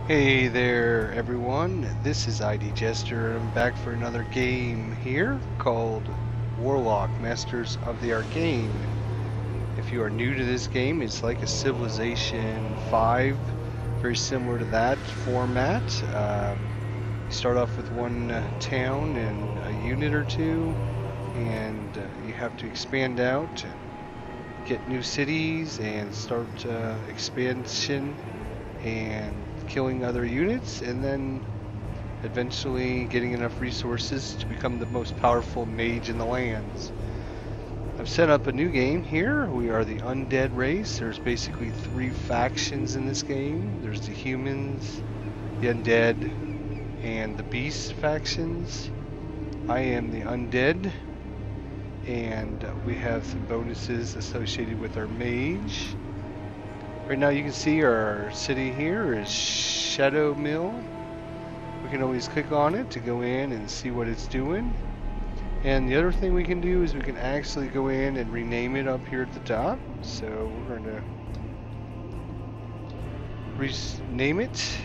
Hey there everyone, this is ID Jester and I'm back for another game here called Warlock Masters of the Arcane. If you are new to this game, it's like a Civilization 5, very similar to that format. You start off with one town and a unit or two, and you have to expand out, get new cities and start expansion and killing other units, and then eventually getting enough resources to become the most powerful mage in the lands. I've set up a new game here. We are the undead race. There's basically 3 factions in this game. There's the humans, the undead, and the beast factions. I am the undead, and we have some bonuses associated with our mage. Right now you can see our city here is Shadow Mill. We can always click on it to go in and see what it's doing. And the other thing we can do is we can actually go in and rename it up here at the top. So we're going to rename it.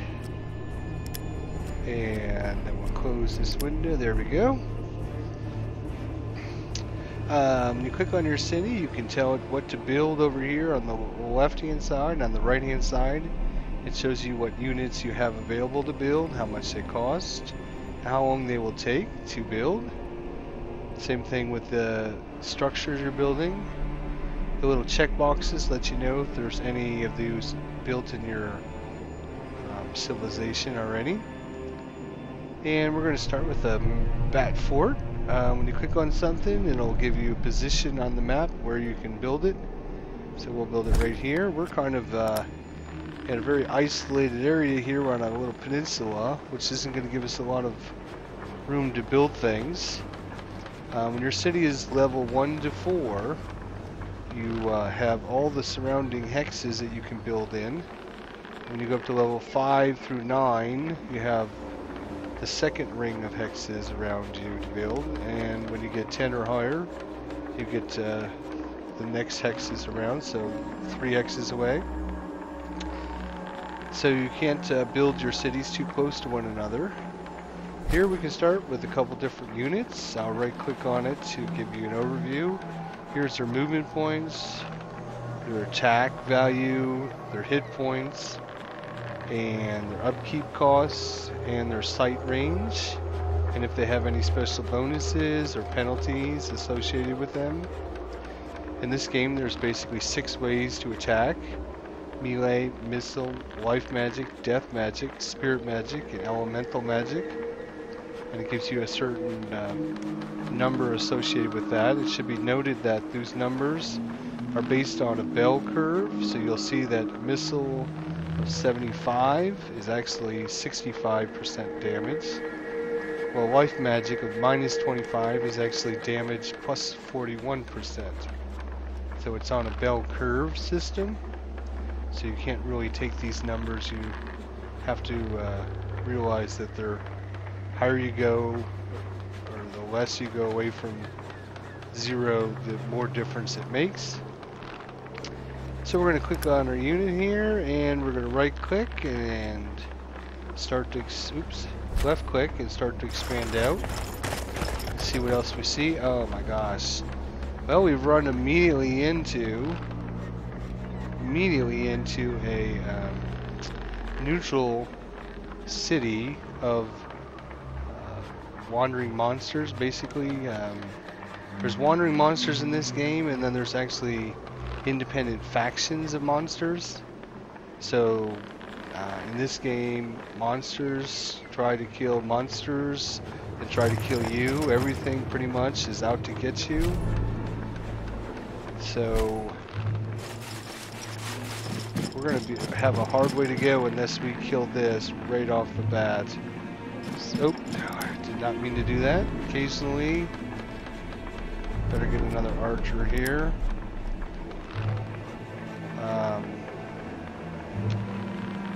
And then we'll close this window. There we go. When you click on your city, you can tell it what to build over here on the left hand side, and on the right hand side it shows you what units you have available to build, how much they cost, how long they will take to build. Same thing with the structures you're building. The little check boxes let you know if there's any of those built in your civilization already. And we're going to start with a bat fort. When you click on something, it'll give you a position on the map where you can build it. So we'll build it right here. We're kind of in a very isolated area here. We're on a little peninsula, which isn't going to give us a lot of room to build things. When your city is level 1 to 4, you have all the surrounding hexes that you can build in. When you go up to level 5 through 9, you have the second ring of hexes around you to build, and when you get 10 or higher, you get the next hexes around, so 3 hexes away. So you can't build your cities too close to one another. Here we can start with a couple different units. I'll right click on it to give you an overview. Here's their movement points, their attack value, their hit points, and their upkeep costs, and their sight range, and if they have any special bonuses or penalties associated with them. In this game there's basically 6 ways to attack: melee, missile, life magic, death magic, spirit magic, and elemental magic. And it gives you a certain number associated with that. It should be noted that those numbers are based on a bell curve, so you'll see that missile of 75 is actually 65% damage, while life magic of minus 25 is actually damage plus 41%. So it's on a bell curve system, so you can't really take these numbers. You have to realize that the higher you go, or the less you go away from 0, the more difference it makes. So we're going to click on our unit here, and we're going to right click and start to, left click and start to expand out. Let's see what else we see. Oh my gosh. Well, we've run immediately into a neutral city of wandering monsters, basically. There's wandering monsters in this game, and then there's actually independent factions of monsters. So in this game, monsters try to kill monsters and try to kill you. Everything pretty much is out to get you. So we're going to have a hard way to go unless we kill this right off the bat. So, I did not mean to do that. Occasionally, better get another archer here.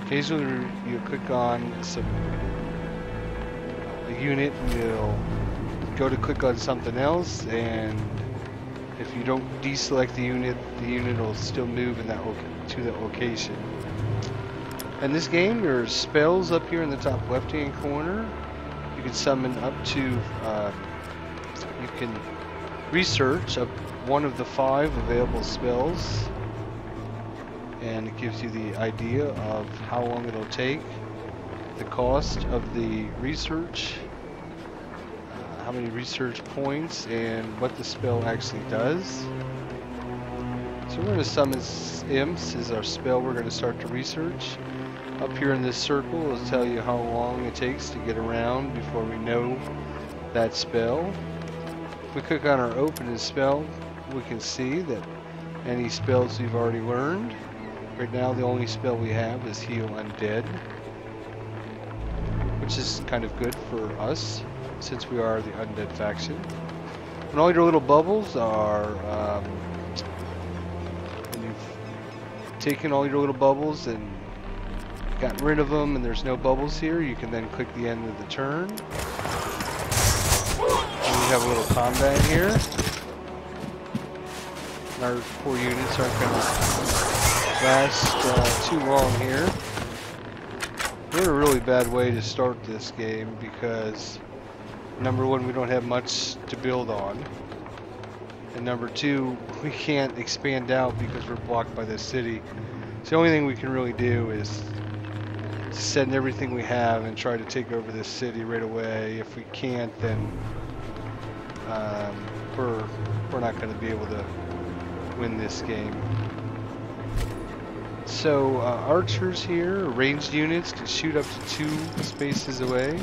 Occasionally you click on a unit and you'll go to click on something else, and if you don't deselect the unit will still move in that to that location. In this game, your spells up here in the top left-hand corner. You can summon up to, you can research up one of the 5 available spells, and it gives you the idea of how long it'll take, the cost of the research, how many research points, and what the spell actually does. So we're going to summon imps is our spell we're going to start to research. Up here in this circle will tell you how long it takes to get around before we know that spell. If we click on our open and spell, we can see that any spells we've already learned. Right now the only spell we have is Heal Undead, which is kind of good for us since we are the Undead faction. And all your little bubbles are, when you've taken all your little bubbles and gotten rid of them and there's no bubbles here, you can then click the end of the turn. We have a little combat here. Our poor units aren't going to last too long here. We're in a really bad way to start this game because, number one, we don't have much to build on. And number two, we can't expand out because we're blocked by this city. So the only thing we can really do is send everything we have and try to take over this city right away. If we can't, then we're not going to be able to win this game. So archers here, ranged units, can shoot up to 2 spaces away.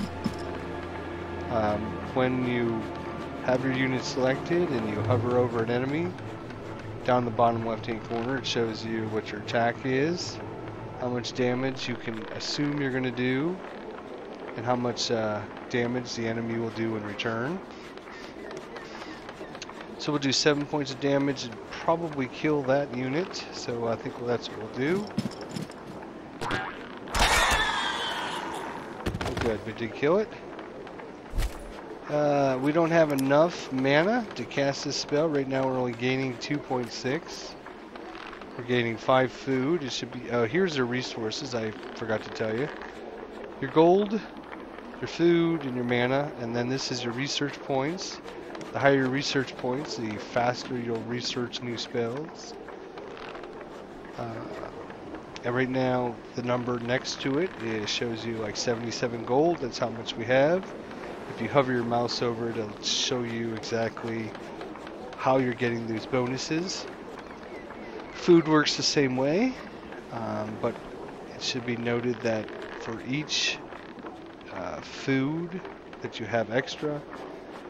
When you have your unit selected and you hover over an enemy, down the bottom left hand corner it shows you what your attack is, how much damage you can assume you're going to do, and how much damage the enemy will do in return. So we'll do 7 points of damage and probably kill that unit, so I think that's what we'll do. Oh, good, we did kill it. We don't have enough mana to cast this spell. Right now we're only gaining 2.6. We're gaining 5 food. It should be, here's the resources, I forgot to tell you. Your gold, your food, and your mana, and then this is your research points. The higher your research points, the faster you'll research new spells. And right now, the number next to it shows you like 77 gold. That's how much we have. If you hover your mouse over it, it'll show you exactly how you're getting these bonuses. Food works the same way, but it should be noted that for each food that you have extra,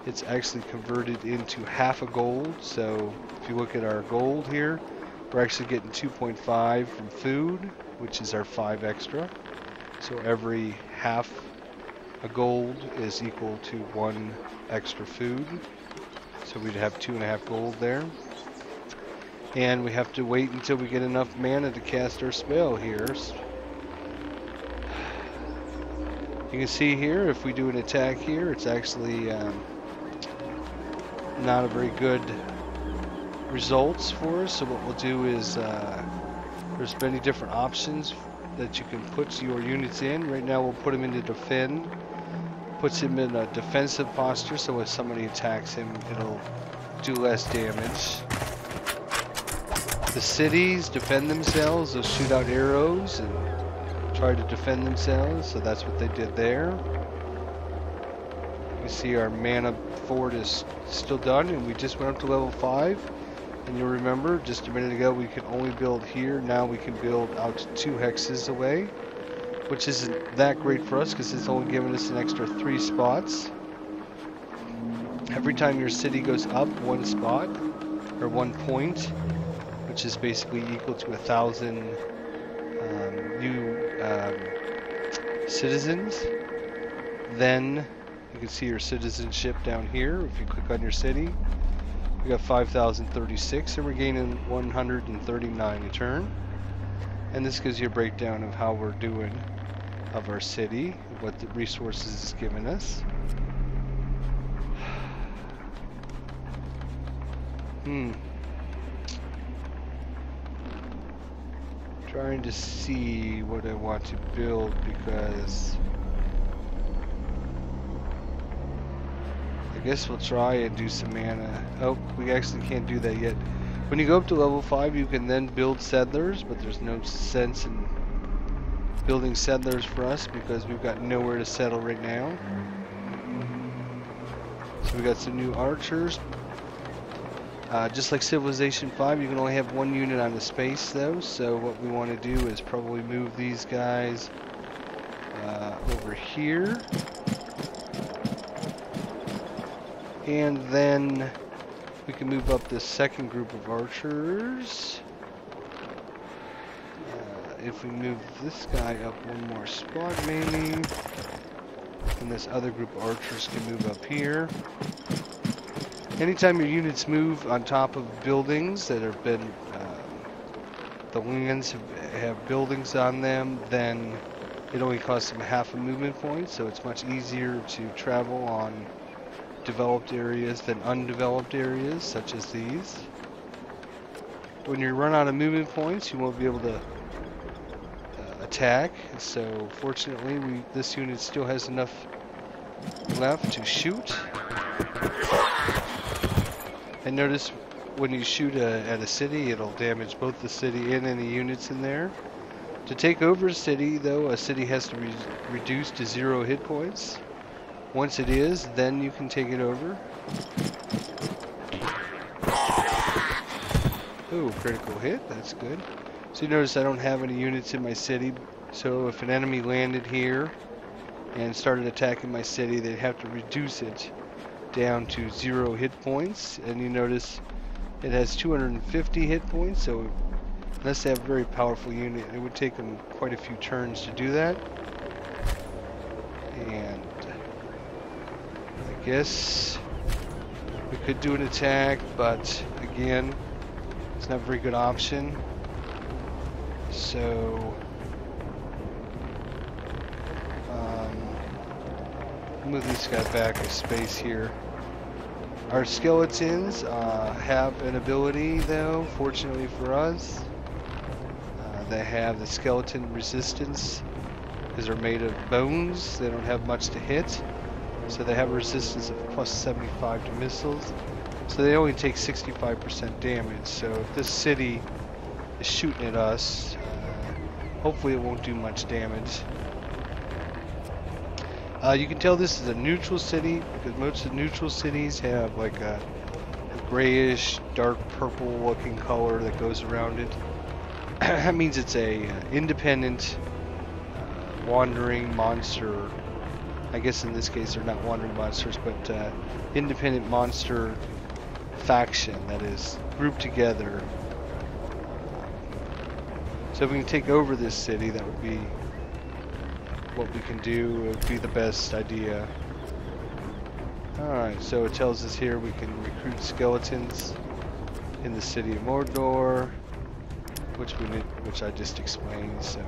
it's actually converted into half a gold. So if you look at our gold here, we're actually getting 2.5 from food, which is our 5 extra. So every half a gold is equal to 1 extra food. So we'd have 2.5 gold there. And we have to wait until we get enough mana to cast our spell here. You can see here, if we do an attack here, it's actually not a very good results for us. So what we'll do is, there's many different options that you can put your units in. Right now we'll put them into defend. Puts him in a defensive posture, so if somebody attacks him, it'll do less damage. The cities defend themselves. They'll shoot out arrows and try to defend themselves, so that's what they did there. You see our mana fort is still done, and we just went up to level 5. And you'll remember, just a minute ago, we could only build here. Now we can build out to 2 hexes away, which isn't that great for us because it's only giving us an extra 3 spots. Every time your city goes up 1 spot, or 1 point, which is basically equal to 1,000 new citizens, then you can see your citizenship down here. If you click on your city, we got 5,036, and we're gaining 139 a turn. And this gives you a breakdown of how we're doing of our city, what the resources is giving us. Trying to see what I want to build because I guess we'll try and do some mana. Oh, we actually can't do that yet. When you go up to level 5, you can then build settlers, but there's no sense in building settlers for us because we've got nowhere to settle right now. So we got some new archers. Just like Civilization 5, you can only have one unit on the space though, so what we want to do is probably move these guys over here. And then we can move up this second group of archers. If we move this guy up one more spot maybe, and this other group of archers can move up here. Anytime your units move on top of buildings that have been, the lands have buildings on them, then it only costs them half a movement point, so it's much easier to travel on developed areas than undeveloped areas, such as these. When you run out of movement points, you won't be able to attack, so fortunately this unit still has enough left to shoot. And notice when you shoot at a city, it'll damage both the city and any units in there. To take over a city, though, a city has to be reduced to 0 hit points. Once it is, then you can take it over. Ooh, critical hit, that's good. So you notice I don't have any units in my city, so if an enemy landed here and started attacking my city, they'd have to reduce it down to 0 hit points, and you notice it has 250 hit points, so unless they have a very powerful unit, it would take them quite a few turns to do that. And I guess we could do an attack, but again, it's not a very good option. So move this guy back a space here. Our skeletons have an ability though, fortunately for us. They have the skeleton resistance because they're made of bones. They don't have much to hit. So they have a resistance of plus 75 to missiles. So they only take 65% damage. So if this city is shooting at us, hopefully it won't do much damage. You can tell this is a neutral city because most of the neutral cities have like a grayish, dark purple looking color that goes around it. That means it's a independent, wandering monster. I guess in this case they're not wandering monsters, but independent monster faction that is grouped together. So if we can take over this city, that would be what we can do. It would be the best idea. Alright, so it tells us here we can recruit skeletons in the city of Mordor, which I just explained. So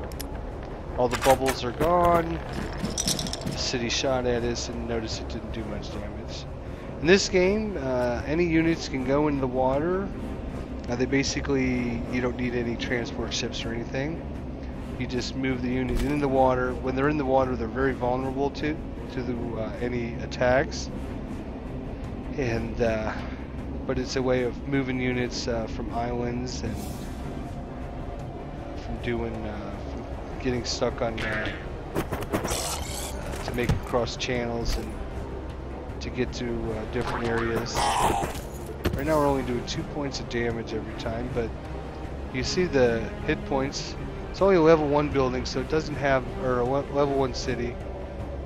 all the bubbles are gone. The city shot at us, and notice it didn't do much damage. In this game, any units can go in the water. They basically, you don't need any transport ships or anything. You just move the unit in the water. When they're in the water, they're very vulnerable to any attacks. And but it's a way of moving units from islands and from getting stuck on to make it cross channels and to get to different areas. Right now we're only doing 2 points of damage every time, but you see the hit points. It's only a level 1 building, so it doesn't have, or a level 1 city,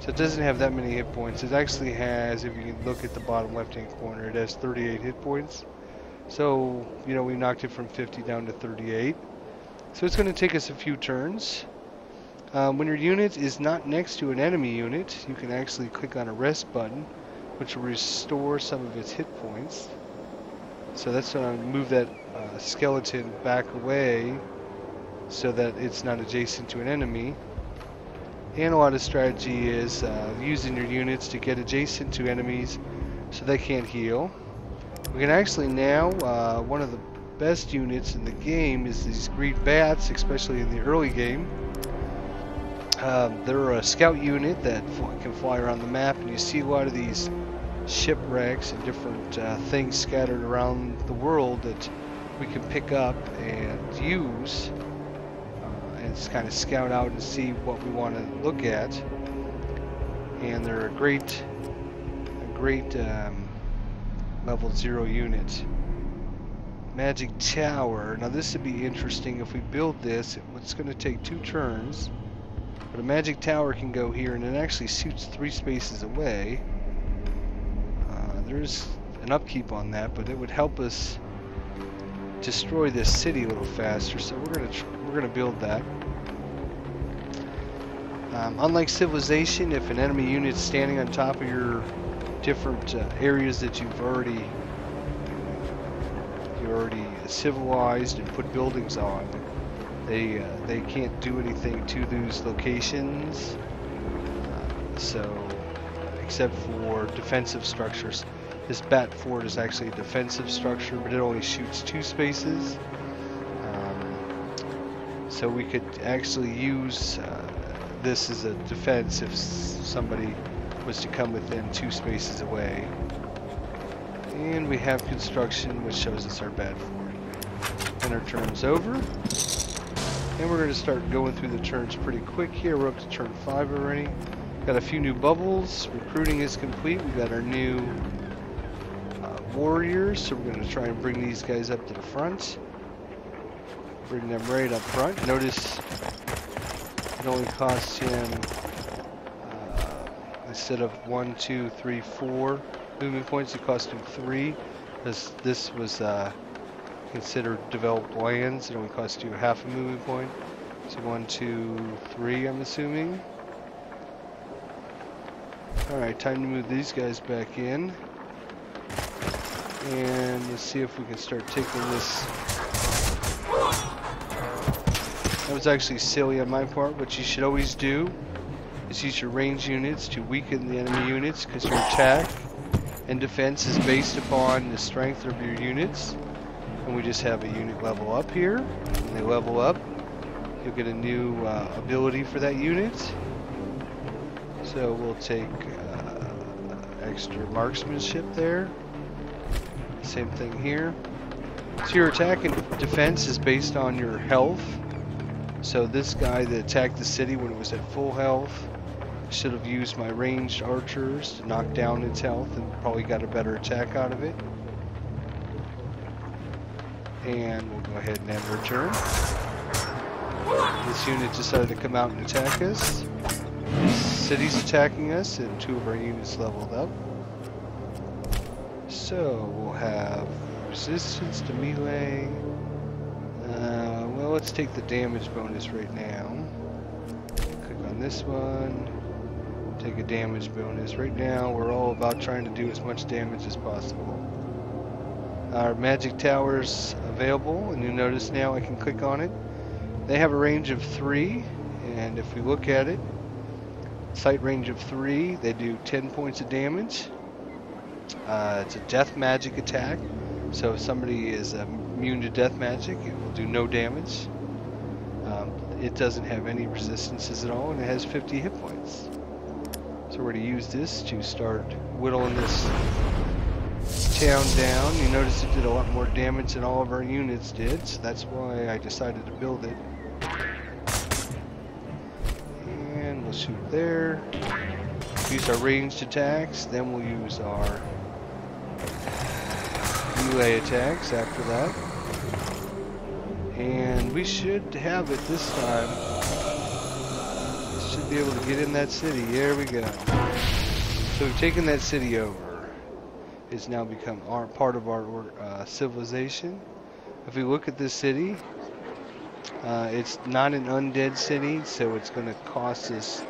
so it doesn't have that many hit points. It actually has, if you can look at the bottom left-hand corner, it has 38 hit points. So, you know, we knocked it from 50 down to 38. So it's going to take us a few turns. When your unit is not next to an enemy unit, you can actually click on a rest button, which will restore some of its hit points. So that's going to move that skeleton back away so that it's not adjacent to an enemy. And a lot of strategy is using your units to get adjacent to enemies so they can't heal. We can actually now, one of the best units in the game is these green bats, especially in the early game. They're a scout unit that can fly around the map, and you see a lot of these shipwrecks and different things scattered around the world that we can pick up and use, and just kind of scout out and see what we want to look at. And they're a great level 0 unit. Magic Tower. Now this would be interesting if we build this. It's going to take 2 turns. But a magic tower can go here, and it actually shoots 3 spaces away. There's an upkeep on that, but it would help us destroy this city a little faster. So we're gonna build that. Unlike Civilization, if an enemy unit's standing on top of your different areas that you've already civilized and put buildings on, they can't do anything to those locations, except for defensive structures. This bat fort is actually a defensive structure, but it only shoots 2 spaces. So we could actually use this as a defense if somebody was to come within 2 spaces away. And we have construction, which shows us our bat fort. And our turn's over. And we're going to start going through the turns pretty quick here. We're up to turn 5 already. Got a few new bubbles. Recruiting is complete. We got our new warriors, so we're going to try and bring these guys up to the front. Bring them right up front. Notice it only costs him, instead of 1, 2, 3, 4 movement points, it cost him 3. This was considered developed lands. It only costs you half a movement point. So 1, 2, 3, I'm assuming. Alright, time to move these guys back in. And let's see if we can start taking this. That was actually silly on my part. What you should always do is use your range units to weaken the enemy units, because your attack and defense is based upon the strength of your units. And we just have a unit level up here. When they level up, you'll get a new ability for that unit. So we'll take extra marksmanship there. Same thing here. So your attack and defense is based on your health. So this guy that attacked the city when it was at full health should have used my ranged archers to knock down its health and probably got a better attack out of it. And we'll go ahead and end our turn. This unit decided to come out and attack us. The city's attacking us, and 2 of our units leveled up. So we'll have resistance to melee. Well, let's take the damage bonus right now. Click on this one. Take a damage bonus. Right now, we're all about trying to do as much damage as possible. Our magic towers available, and you notice now I can click on it. They have a range of 3, and if we look at it, sight range of 3, they do 10 points of damage. It's a death magic attack, so if somebody is immune to death magic, it will do no damage. It doesn't have any resistances at all, and it has 50 hit points. So we're going to use this to start whittling this town down. You notice it did a lot more damage than all of our units did, so that's why I decided to build it. And we'll shoot there. Use our ranged attacks, then we'll use our melee attacks after that. And we should have it this time. Should be able to get in that city. There we go. So we've taken that city over. It's now become part of our civilization. If we look at this city, it's not an undead city, so it's going to cost us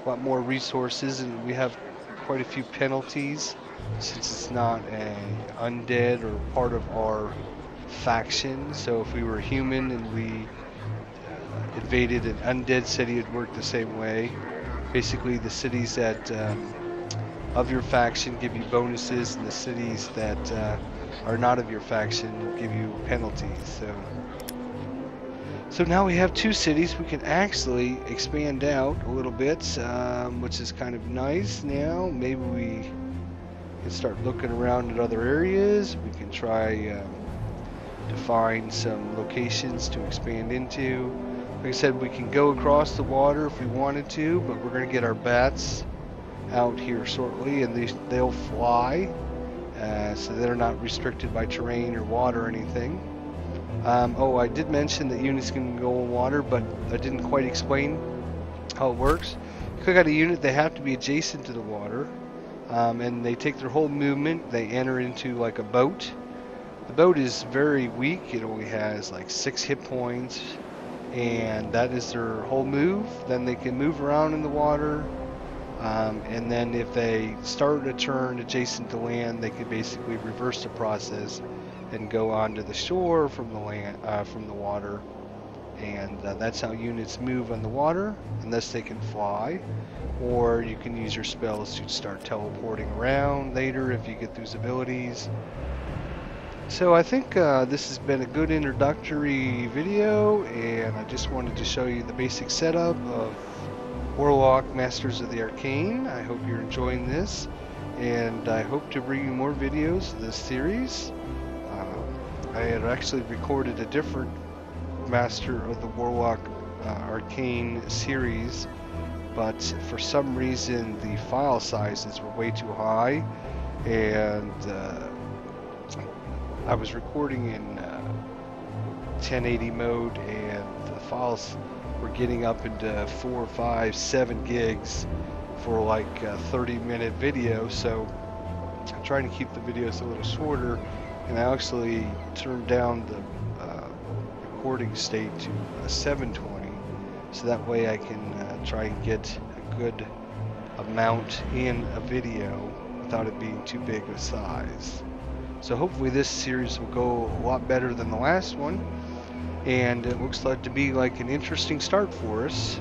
a lot more resources, and we have quite a few penalties since it's not an undead or part of our faction. So if we were human and we invaded an undead city, it'd work the same way. Basically, the cities that of your faction give you bonuses, and the cities that are not of your faction give you penalties. So now we have 2 cities. We can actually expand out a little bit, which is kind of nice now. Maybe we can start looking around at other areas. We can try to find some locations to expand into. Like I said, we can go across the water if we wanted to, but we're going to get our bats out here shortly, and they'll fly, so they're not restricted by terrain or water or anything. Oh, I did mention that units can go in water, but I didn't quite explain how it works. You click on a unit, they have to be adjacent to the water, and they take their whole movement. They enter into like a boat. The boat is very weak. It only has like 6 hit points, and that is their whole move. Then they can move around in the water, and then if they start a turn adjacent to land, they can basically reverse the process and go onto the shore from the land, from the water, and that's how units move on the water, unless they can fly. Or you can use your spells to start teleporting around later if you get those abilities. So I think this has been a good introductory video, and I just wanted to show you the basic setup of Warlock Masters of the Arcane. I hope you're enjoying this, and I hope to bring you more videos of this series. I had actually recorded a different Master of the Warlock Arcane series, but for some reason the file sizes were way too high, and I was recording in 1080 mode, and the files were getting up into 4, 5, 7 gigs for like a 30-minute video. So I'm trying to keep the videos a little shorter, and I actually turned down the recording state to 720, so that way I can try and get a good amount in a video without it being too big a size. So hopefully this series will go a lot better than the last one, and it looks like to be like an interesting start for us.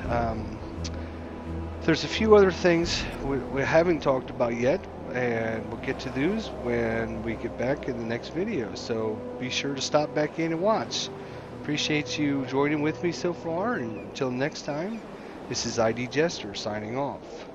There's a few other things we haven't talked about yet, and we'll get to those when we get back in the next video. So be sure to stop back in and watch. Appreciate you joining with me so far, and until next time, this is ID Jester signing off.